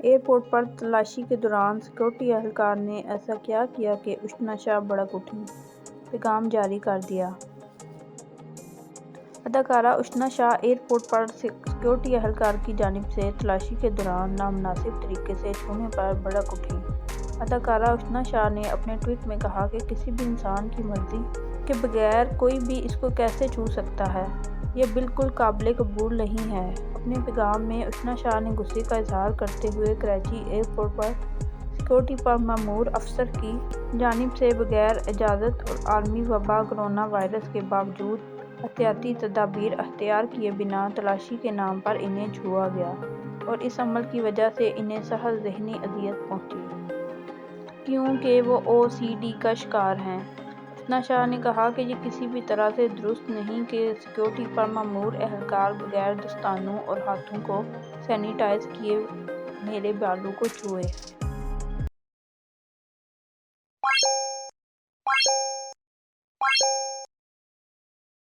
Airport پر تلاشی کے دوران سیکورٹی اہلکار نے ایسا کیا کیا کہ اشنا شاہ بھڑک اٹھیں۔ پیغام جاری کر دیا۔ اداکارہ اشنا شاہ ایئرپورٹ پر سیکورٹی اہلکار کی جانب سے تلاشی کے دوران نامناسب طریقے سے چھونے پر بھڑک اٹھیں۔ اداکارہ اشنا شاہ نے اپنے ٹویٹ میں کہا کہ کسی بھی انسان کی مرضی کے بغیر کوئی بھی اس کو کیسے چھو سکتا ہے؟ یہ بالکل قابل قبول نہیں ہے۔ اپنے پیغام میں اشنا شاہ نے غصے کا اظہار کرتے ہوئے کراچی ایئرپورٹ پر سیکورٹی پر مامور افسر کی جانب سے بغیر اجازت اور عالمی وبا کرونا وائرس کے باوجود احتیاطی تدابیر اختیار کیے بنا تلاشی کے نام پر انہیں چھوا گیا اور اس عمل کی وجہ سے انہیں سخت ذہنی اذیت پہنچی کیونکہ وہ او سی ڈی کا شکار ہیں۔ اشنا شاہ نے کہا کہ یہ کسی بھی طرح سے درست نہیں کہ سیکورٹی پر مامور اہلکار بغیر دستانوں اور ہاتھوں کو سینیٹائز کیے میرے بالوں کو چھوئے۔